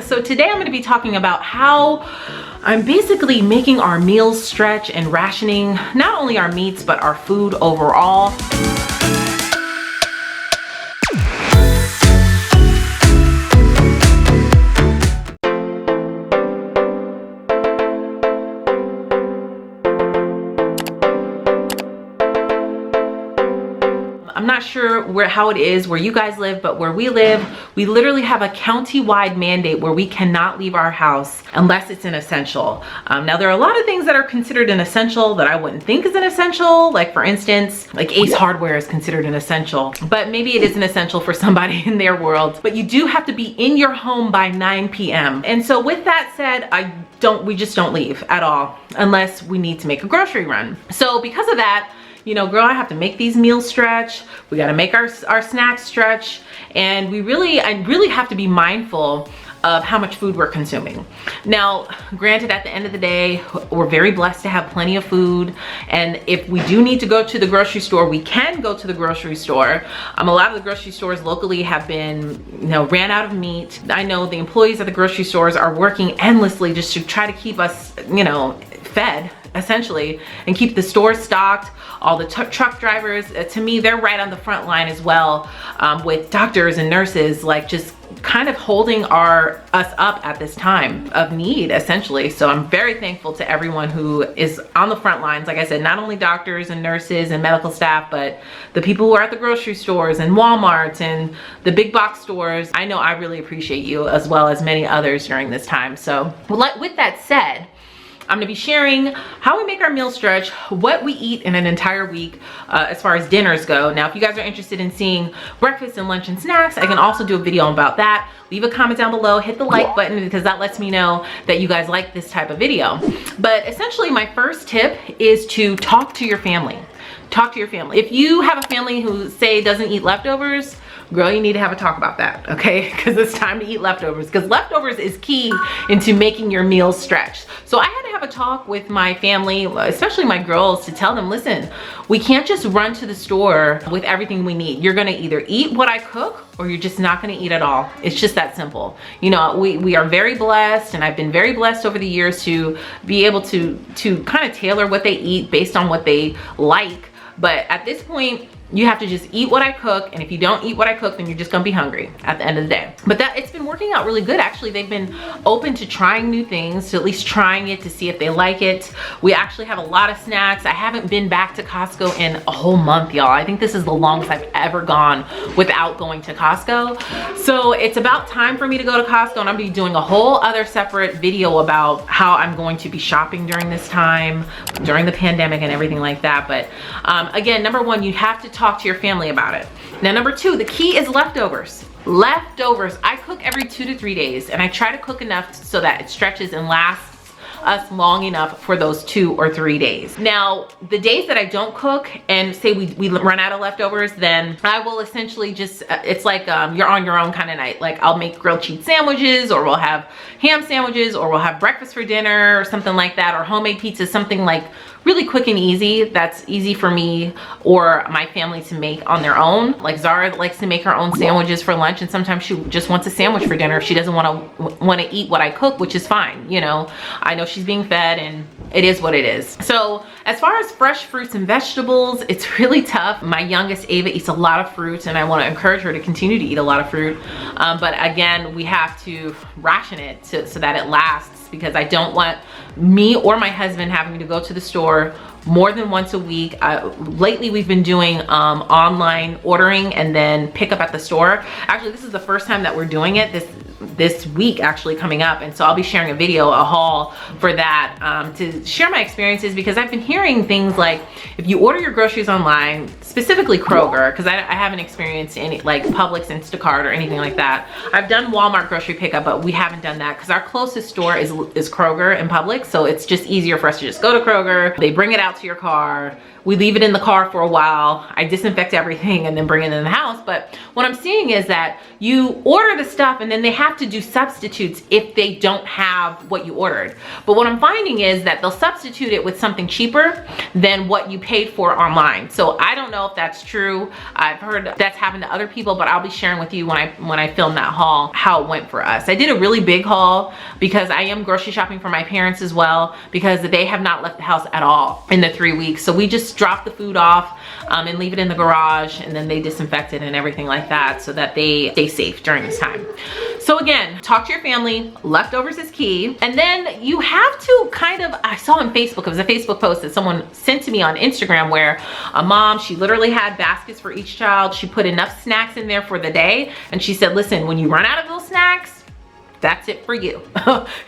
So today I'm going to be talking about how I'm basically making our meals stretch and rationing not only our meats but our food overall. I'm not sure how it is where you guys live, but where we live, we literally have a county-wide mandate where we cannot leave our house unless it's an essential. Now there are a lot of things that are considered an essential that I wouldn't think is an essential. Like for instance, like Ace Hardware is considered an essential, but maybe it is an essential for somebody in their world. But you do have to be in your home by 9 p.m. And so with that said, we just don't leave at all unless we need to make a grocery run. So because of that, you know, girl, I have to make these meals stretch. We got to make our snacks stretch. And I really have to be mindful of how much food we're consuming. Now, granted, at the end of the day, we're very blessed to have plenty of food. And if we do need to go to the grocery store, we can go to the grocery store. A lot of the grocery stores locally have been, ran out of meat. I know the employees at the grocery stores are working endlessly just to try to keep us, fed, essentially, and keep the stores stocked. All the truck drivers, to me, they're right on the front line as well, with doctors and nurses, like just kind of holding us up at this time of need, essentially. So I'm very thankful to everyone who is on the front lines. Like I said, not only doctors and nurses and medical staff, but the people who are at the grocery stores and Walmarts and the big box stores. I know I really appreciate you as well as many others during this time. So with that said, I'm gonna be sharing how we make our meal stretch, what we eat in an entire week as far as dinners go. Now, if you guys are interested in seeing breakfast and lunch and snacks, I can also do a video about that. Leave a comment down below, hit the like button, because that lets me know that you guys like this type of video. But essentially, my first tip is to talk to your family. Talk to your family. If you have a family who, say, doesn't eat leftovers, girl, you need to have a talk about that, okay? Because it's time to eat leftovers, because leftovers is key into making your meals stretch. So I had to have a talk with my family, especially my girls, to tell them, listen, we can't just run to the store with everything we need. You're gonna either eat what I cook or you're just not gonna eat at all. It's just that simple. We are very blessed, and I've been very blessed over the years to be able to kind of tailor what they eat based on what they like. But at this point, you have to just eat what I cook, and if you don't eat what I cook, then you're just gonna be hungry at the end of the day. But it's been working out really good. Actually, they've been open to trying new things, to at least trying it to see if they like it. We actually have a lot of snacks. I haven't been back to Costco in a whole month, y'all. I think this is the longest I've ever gone without going to Costco. So it's about time for me to go to Costco, and I'm gonna be doing a whole other separate video about how I'm going to be shopping during this time, during the pandemic and everything like that. But again, number one, you have to talk to your family about it. Now, number two, the key is leftovers. Leftovers. I cook every 2 to 3 days, and I try to cook enough so that it stretches and lasts us long enough for those 2 or 3 days. Now, the days that I don't cook and say we run out of leftovers, then I will essentially just, it's like you're on your own kind of night. Like I'll make grilled cheese sandwiches, or we'll have ham sandwiches, or we'll have breakfast for dinner or something like that, or homemade pizza, something like really quick and easy, that's easy for me or my family to make on their own. Like Zara likes to make her own sandwiches for lunch, and sometimes she just wants a sandwich for dinner if she doesn't want to eat what I cook, which is fine. I know she's being fed, and it is what it is. So as far as fresh fruits and vegetables, it's really tough. My youngest Ava eats a lot of fruit, and I want to encourage her to continue to eat a lot of fruit. But again, we have to ration it so that it lasts, because I don't want me or my husband having to go to the store more than once a week. Lately, we've been doing online ordering and then pick up at the store. Actually, this is the first time that we're doing it this week, actually coming up, and so I'll be sharing a haul for that, to share my experiences, because I've been hearing things like, if you order your groceries online, specifically Kroger, because I haven't experienced any like Publix, Instacart, or anything like that. I've done Walmart grocery pickup, but we haven't done that because our closest store is Kroger and Publix, so it's just easier for us to just go to Kroger. They bring it out to your car. We leave it in the car for a while. I disinfect everything and then bring it in the house. But what I'm seeing is that you order the stuff, and then they have have to do substitutes if they don't have what you ordered. But what I'm finding is that they'll substitute it with something cheaper than what you paid for online. So I don't know if that's true. I've heard that's happened to other people, but I'll be sharing with you when I film that haul how it went for us. I did a really big haul because I am grocery shopping for my parents as well, because they have not left the house at all in the 3 weeks. So we just drop the food off and leave it in the garage, and then they disinfect it and everything like that so that they stay safe during this time. So again, talk to your family. Leftovers is key. And then you have to kind of, I saw on Facebook, it was a Facebook post that someone sent to me on Instagram where a mom, she literally had baskets for each child. She put enough snacks in there for the day. And she said, listen, when you run out of those snacks, that's it for you.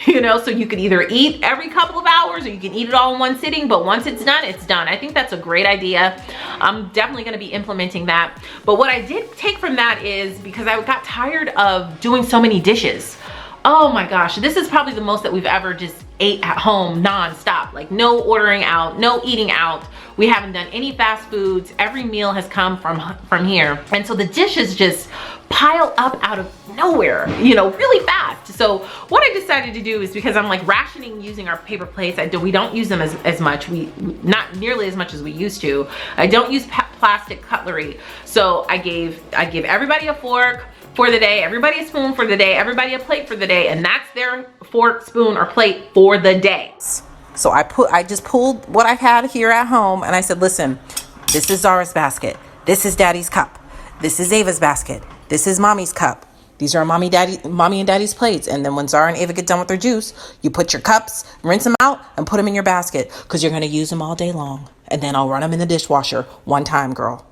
You know, so you can either eat every couple of hours or you can eat it all in one sitting, but once it's done, it's done. I think that's a great idea. I'm definitely going to be implementing that. But what I did take from that is, because I got tired of doing so many dishes. Oh my gosh, this is probably the most that we've ever just ate at home nonstop. Like no ordering out, no eating out. We haven't done any fast foods. Every meal has come from here. And so the dishes just pile up out of nowhere, you know, really fast. So what I decided to do is, because I'm like rationing using our paper plates, we don't use them as much. Not nearly as much as we used to. I don't use plastic cutlery. So I gave everybody a fork for the day, everybody a spoon for the day, everybody a plate for the day, and that's their fork, spoon, or plate for the day. So I just pulled what I had here at home, and I said, listen, this is Zara's basket. This is Daddy's cup. This is Ava's basket. This is Mommy's cup. These are mommy and daddy's plates. And then when Zara and Ava get done with their juice, you put your cups, rinse them out, and put them in your basket, because you're going to use them all day long. And then I'll run them in the dishwasher one time, girl.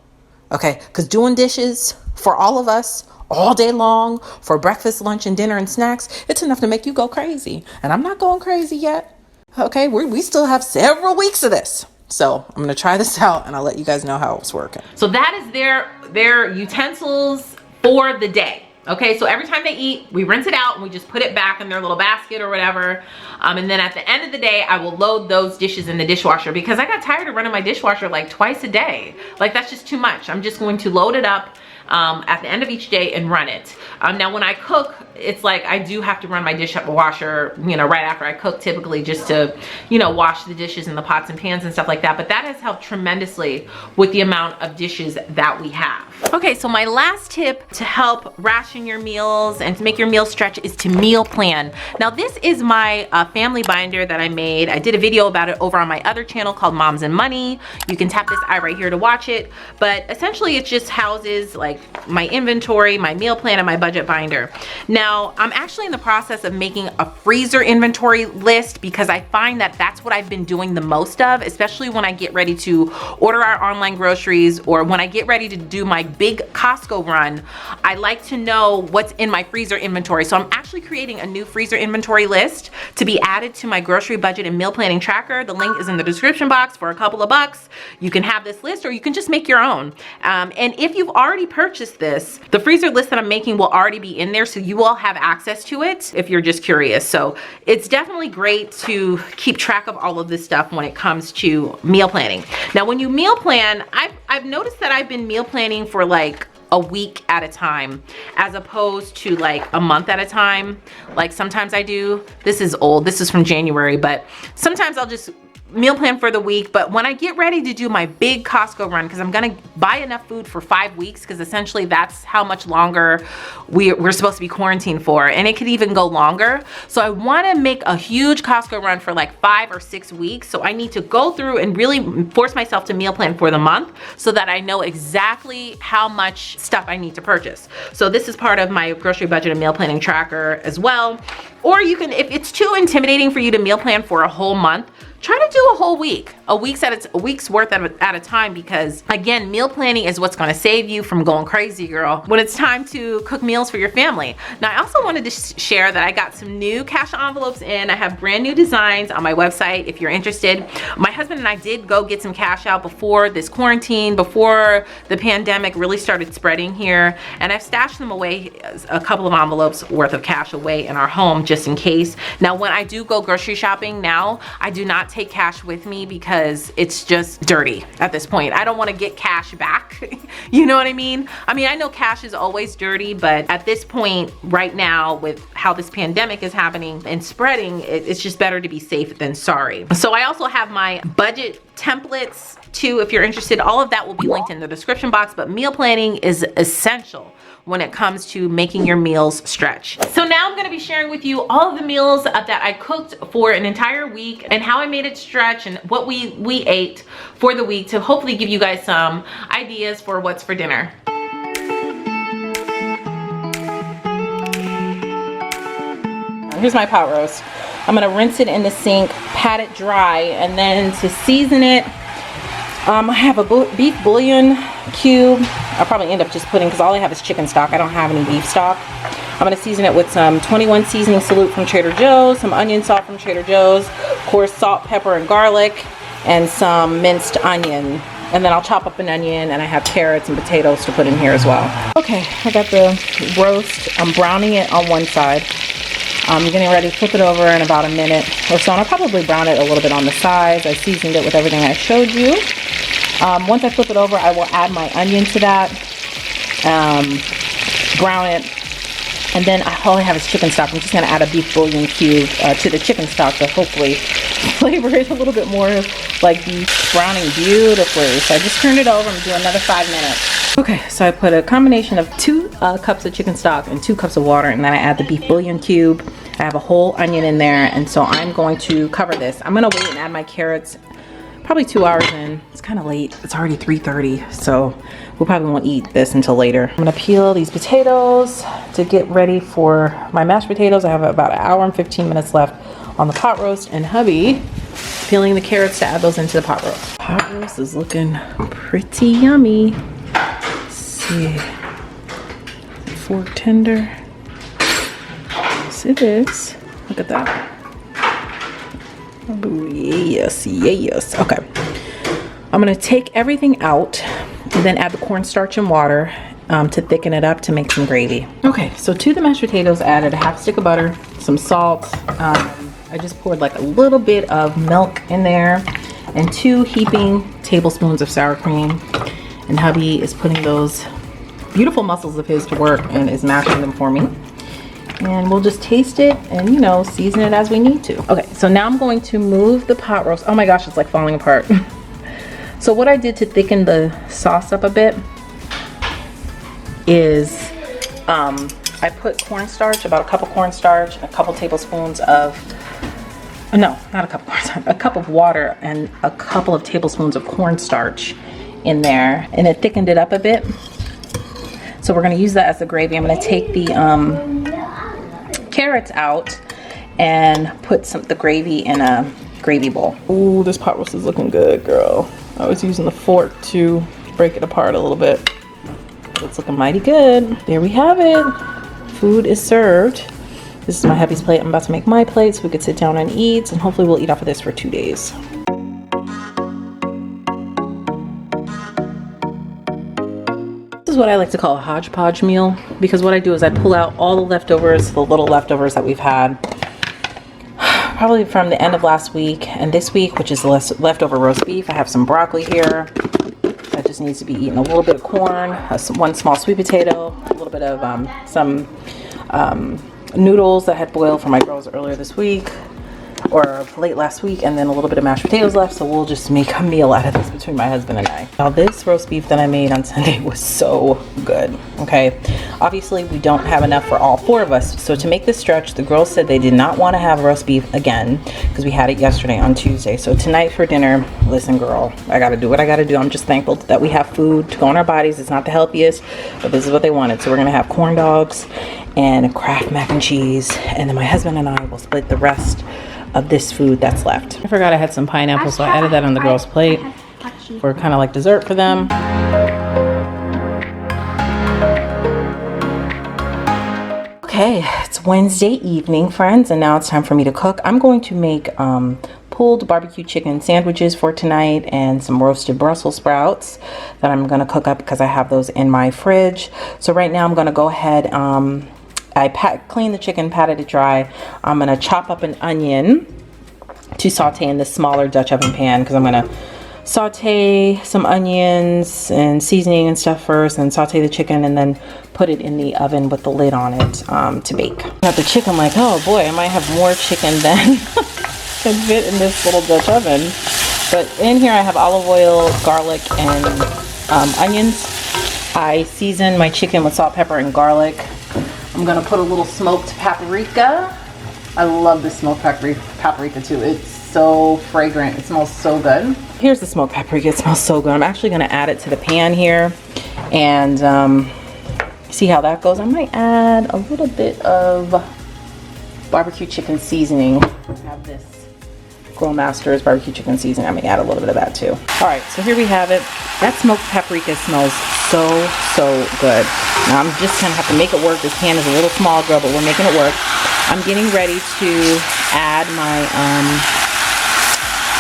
Okay? Because doing dishes for all of us all day long for breakfast, lunch, and dinner and snacks, it's enough to make you go crazy. And I'm not going crazy yet. Okay, we still have several weeks of this. So I'm going to try this out, and I'll let you guys know how it's working. So that is their utensils for the day. Okay, so every time they eat, we rinse it out and we just put it back in their little basket or whatever. And then at the end of the day, I will load those dishes in the dishwasher, because I got tired of running my dishwasher like twice a day. Like, that's just too much. I'm just going to load it up at the end of each day and run it. Now when I cook, it's like I do have to run my dishwasher, you know, right after I cook, typically, just to, you know, wash the dishes and the pots and pans and stuff like that. But that has helped tremendously with the amount of dishes that we have. Okay, so my last tip to help ration your meals and to make your meal stretch is to meal plan. Now this is my family binder that I made. I did a video about it over on my other channel called Moms and Money. You can tap this eye right here to watch it. But essentially it just houses like my inventory, my meal plan, and my budget binder. Now I'm actually in the process of making a freezer inventory list, because I find that that's what I've been doing the most of, especially when I get ready to order our online groceries, or when I get ready to do my big Costco run. I like to know what's in my freezer inventory. So I'm actually creating a new freezer inventory list to be added to my grocery budget and meal planning tracker. The link is in the description box. For a couple of bucks, you can have this list, or you can just make your own. And if you've already purchased this, the freezer list that I'm making will already be in there, so you will have access to it if you're just curious. So it's definitely great to keep track of all of this stuff when it comes to meal planning. Now when you meal plan, I've noticed that I've been meal planning for like a week at a time, as opposed to like a month at a time. Like sometimes I do, this is old, this is from January, but sometimes I'll just meal plan for the week. But when I get ready to do my big Costco run, because I'm gonna buy enough food for 5 weeks, because essentially that's how much longer we're supposed to be quarantined for, and it could even go longer. So I want to make a huge Costco run for like 5 or 6 weeks. So I need to go through and really force myself to meal plan for the month, so that I know exactly how much stuff I need to purchase. So this is part of my grocery budget and meal planning tracker as well. Or you can, if it's too intimidating for you to meal plan for a whole month, try to do a whole week, a week's worth at a time, because again, meal planning is what's going to save you from going crazy, girl, when it's time to cook meals for your family. Now I also wanted to share that I got some new cash envelopes in. I have brand new designs on my website if you're interested. My husband and I did go get some cash out before this quarantine, before the pandemic really started spreading here, and I've stashed them away, a couple of envelopes worth of cash away in our home just in case. Now when I do go grocery shopping now, I do not take cash with me, because because it's just dirty at this point. I don't want to get cash back. You know what I mean? I mean, I know cash is always dirty, but at this point right now with how this pandemic is happening and spreading, it's just better to be safe than sorry. So I also have my budget templates too, if you're interested. All of that will be linked in the description box, but meal planning is essential when it comes to making your meals stretch. So now I'm gonna be sharing with you all of the meals that I cooked for an entire week and how I made it stretch and what we ate for the week to hopefully give you guys some ideas for what's for dinner. Here's my pot roast. I'm gonna rinse it in the sink, pat it dry, and then to season it, I have a beef bouillon cube. I'll probably end up just putting, because all I have is chicken stock. I don't have any beef stock. I'm gonna season it with some 21 seasoning salute from Trader Joe's, some onion salt from Trader Joe's, of course salt, pepper, and garlic, and some minced onion. And then I'll chop up an onion, and I have carrots and potatoes to put in here as well. Okay, I got the roast. I'm browning it on one side. I'm getting ready to flip it over in about a minute or so, and I'll probably brown it a little bit on the sides. I seasoned it with everything I showed you. Once I flip it over, I will add my onion to that, brown it, and then all I have is chicken stock. I'm just gonna add a beef bouillon cube to the chicken stock to hopefully flavor it a little bit more like beef. Browning beautifully. So I just turned it over and do another 5 minutes. Okay, so I put a combination of 2 cups of chicken stock and 2 cups of water, and then I add the beef bouillon cube. I have a whole onion in there, and so I'm going to cover this. I'm gonna wait and add my carrots probably 2 hours in. It's kind of late. It's already 3:30, so we'll probably won't eat this until later. I'm gonna peel these potatoes to get ready for my mashed potatoes. I have about 1 hour and 15 minutes left on the pot roast, and hubby peeling the carrots to add those into the pot roast. Pot roast is looking pretty yummy. Let's see. Fork tender. Yes, it is. Look at that. Oh, yes, yes. Okay. I'm gonna take everything out and then add the cornstarch and water to thicken it up to make some gravy. Okay, so to the mashed potatoes, I added a 1/2 stick of butter, some salt. I just poured like a little bit of milk in there and 2 heaping tablespoons of sour cream. And hubby is putting those beautiful muscles of his to work and is mashing them for me. And we'll just taste it and, you know, season it as we need to. Okay, so now I'm going to move the pot roast. Oh my gosh, it's like falling apart. So what I did to thicken the sauce up a bit is I put cornstarch, about a cup of cornstarch, a couple tablespoons of, no, not a cup of cornstarch, a cup of water and a couple of tablespoons of cornstarch in there, and it thickened it up a bit. So we're gonna use that as the gravy. I'm gonna take the carrots out and put the gravy in a gravy bowl. Ooh, this pot roast is looking good, girl. I was using the fork to break it apart a little bit. It's looking mighty good. There we have it. Food is served. This is my hubby's plate. I'm about to make my plate so we could sit down and eat, and hopefully we'll eat off of this for 2 days. This is what I like to call a hodgepodge meal, because what I do is I pull out all the leftovers, the little leftovers that we've had probably from the end of last week and this week, which is leftover roast beef. I have some broccoli here that just needs to be eaten, a little bit of corn, 1 small sweet potato, a little bit of some noodles that had boiled for my girls earlier this week or late last week, and then a little bit of mashed potatoes left. So we'll just make a meal out of this between my husband and I. Now this roast beef that I made on Sunday was so good. Okay, obviously we don't have enough for all 4 of us, so to make this stretch, the girls said they did not want to have roast beef again because we had it yesterday on Tuesday. So tonight for dinner, listen girl, I gotta do what I gotta do. I'm just thankful that we have food to go in our bodies. It's not the healthiest, but this is what they wanted. So we're gonna have corn dogs and Kraft mac and cheese, and then my husband and I will split the rest of this food that's left. I forgot I had some pineapple, so I added that on the girls' plate for kind of like dessert for them. Okay, it's Wednesday evening, friends, and now it's time for me to cook. I'm going to make pulled barbecue chicken sandwiches for tonight and some roasted Brussels sprouts that I'm going to cook up because I have those in my fridge. So right now I'm going to go ahead, I cleaned the chicken, patted it dry. I'm going to chop up an onion to saute in this smaller Dutch oven pan because I'm gonna saute some onions and seasoning and stuff first, and saute the chicken, and then put it in the oven with the lid on it to bake. Got the chicken, like, oh boy, I might have more chicken than can fit in this little Dutch oven. But in here I have olive oil, garlic, and onions. I season my chicken with salt, pepper, and garlic. I'm gonna put a little smoked paprika. I love the smoked paprika too. It's so fragrant. It smells so good. Here's the smoked paprika. It smells so good. I'm actually gonna add it to the pan here and see how that goes. I might add a little bit of barbecue chicken seasoning. I have this Grill Master's barbecue chicken seasoning. I may add a little bit of that too. All right, so here we have it. That smoked paprika smells so good. Now I'm just gonna have to make it work. This pan is a little small, girl, but we're making it work. I'm getting ready to add my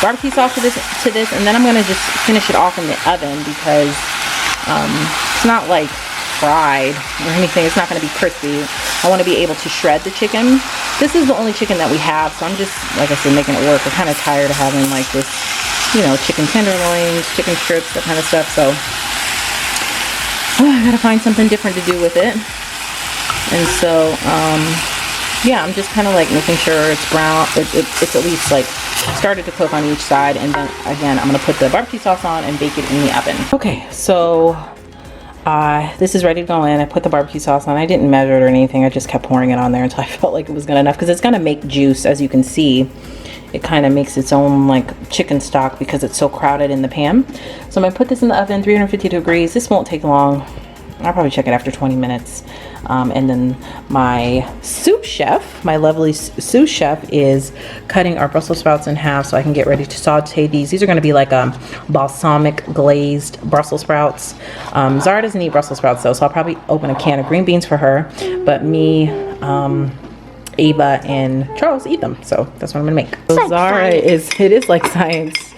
barbecue sauce to this, and then I'm gonna just finish it off in the oven because it's not like fried or anything. It's not gonna be crispy. I want to be able to shred the chicken. This is the only chicken that we have, so I'm just, like I said, making it work. We're kind of tired of having like this, you know, chicken tenderloins, chicken strips, that kind of stuff. So I gotta find something different to do with it. And so yeah, I'm just kind of like making sure it's brown. It's at least like started to cook on each side, and then again I'm gonna put the barbecue sauce on and bake it in the oven. Okay, so this is ready to go in. I put the barbecue sauce on. I didn't measure it or anything. I just kept pouring it on there until I felt like it was good enough, because it's gonna make juice. As you can see, it kind of makes its own like chicken stock because it's so crowded in the pan. So I'm gonna put this in the oven, 350 degrees. This won't take long. I'll probably check it after 20 minutes. And then my sous chef, my lovely sous chef, is cutting our Brussels sprouts in half so I can get ready to saute these. These are going to be like balsamic glazed Brussels sprouts. Zara doesn't eat Brussels sprouts though, so I'll probably open a can of green beans for her. But me, Ava, and Charles eat them, so that's what I'm gonna make. So like Zara is, it is like science.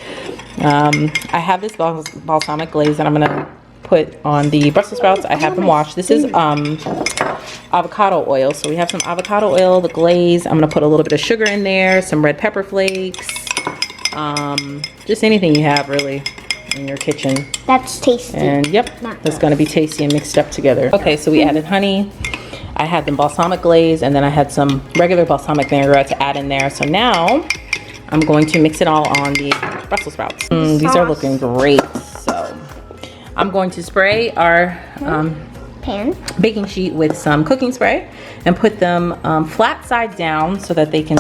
I have this balsamic glaze that I'm gonna put on the Brussels sprouts. I have them washed. This is avocado oil. So we have some avocado oil, the glaze. I'm gonna put a little bit of sugar in there, some red pepper flakes, just anything you have really in your kitchen. That's tasty. And yep, that's gonna be tasty and mixed up together. Okay, so we added honey. I had the balsamic glaze, and then I had some regular balsamic vinaigrette to add in there. So now I'm going to mix it all on the Brussels sprouts. These are looking great. So I'm going to spray our baking sheet with some cooking spray and put them flat side down so that they can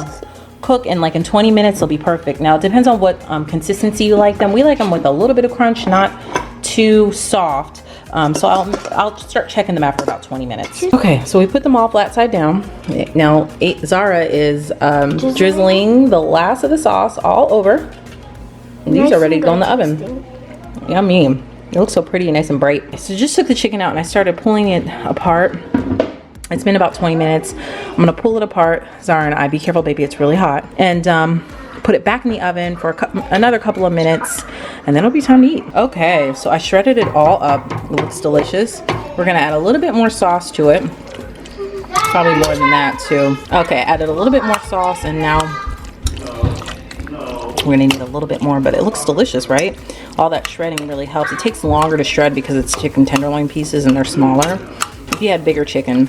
cook, and like in 20 minutes they'll be perfect. Now it depends on what consistency you like them. We like them with a little bit of crunch, not too soft. So I'll start checking them after about 20 minutes. Okay, so we put them all flat side down. Now Zara is drizzling the last of the sauce all over. And these are ready to go in the oven. Yummy. It looks so pretty and nice and bright. So just took the chicken out and I started pulling it apart. It's been about 20 minutes. I'm gonna pull it apart. Zara and I, be careful baby, it's really hot. And put it back in the oven for another couple of minutes, and then it'll be time to eat. Okay, so I shredded it all up. It looks delicious. We're gonna add a little bit more sauce to it. Probably more than that too. Okay, added a little bit more sauce, and now we're gonna need a little bit more, but it looks delicious, right? All that shredding really helps. It takes longer to shred because it's chicken tenderloin pieces and they're smaller. If you had bigger chicken.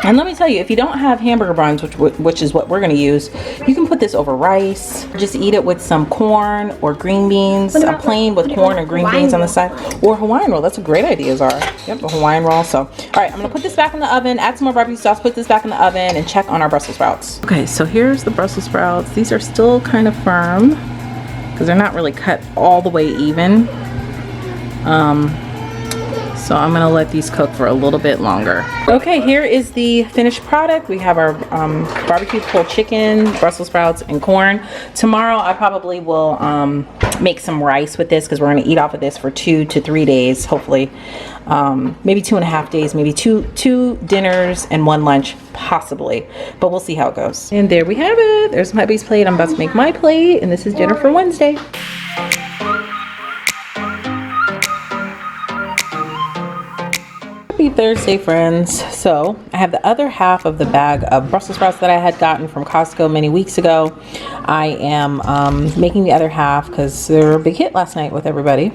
And let me tell you, if you don't have hamburger buns, which is what we're gonna use, you can put this over rice. Just eat it with some corn or green beans, a plain with corn or green beans on the side, or Hawaiian roll. That's a great idea, Zara. Yep, a Hawaiian roll. So, all right, I'm gonna put this back in the oven, add some more barbecue sauce, put this back in the oven, and check on our Brussels sprouts. Okay, so here's the Brussels sprouts. These are still kind of firm because they're not really cut all the way even. So I'm gonna let these cook for a little bit longer. Okay, here is the finished product. We have our barbecue pulled chicken, Brussels sprouts, and corn. Tomorrow I probably will make some rice with this because we're gonna eat off of this for 2 to 3 days, hopefully. Maybe 2.5 days, maybe two dinners and 1 lunch, possibly. But we'll see how it goes. And there we have it. There's my hubby's plate. I'm about to make my plate, and this is dinner for Wednesday. Happy Thursday, friends. So I have the other half of the bag of Brussels sprouts that I had gotten from Costco many weeks ago. I am making the other half because they were a big hit last night with everybody.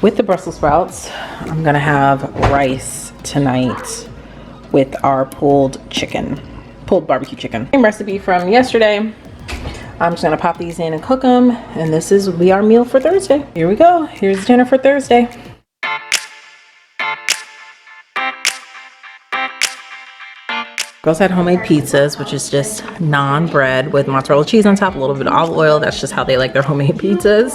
With the Brussels sprouts, I'm gonna have rice tonight with our pulled barbecue chicken. Same recipe from yesterday. I'm just gonna pop these in and cook them, and this will be our meal for Thursday. Here we go. Here's dinner for Thursday. Girls had homemade pizzas, which is just naan bread with mozzarella cheese on top, a little bit of olive oil. That's just how they like their homemade pizzas.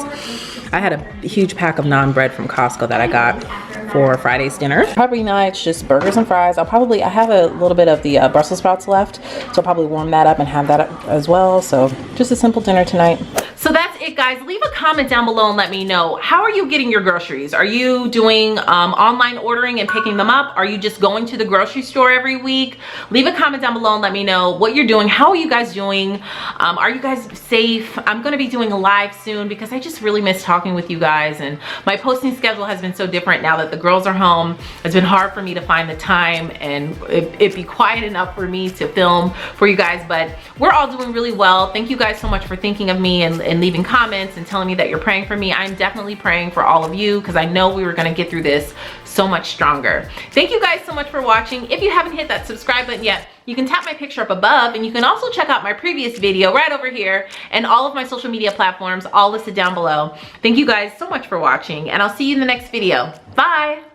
I had a huge pack of naan bread from Costco that I got for Friday's dinner. Probably not, it's just burgers and fries. I have a little bit of the Brussels sprouts left, so I'll probably warm that up and have that as well. So just a simple dinner tonight. So that's it, guys. Leave a comment down below and let me know, how are you getting your groceries? Are you doing online ordering and picking them up? Are you just going to the grocery store every week? Leave a comment down below and let me know what you're doing. How are you guys doing? Are you guys safe? I'm going to be doing a live soon because I just really miss talking with you guys, and my posting schedule has been so different now that the girls are home. It's been hard for me to find the time and it be quiet enough for me to film for you guys, but we're all doing really well. Thank you guys so much for thinking of me and leaving comments and telling me that you're praying for me. I'm definitely praying for all of you because I know we were going to get through this so much stronger. Thank you guys so much for watching. If you haven't hit that subscribe button yet, you can tap my picture up above, and you can also check out my previous video right over here, and all of my social media platforms all listed down below. Thank you guys so much for watching, and I'll see you in the next video. Bye.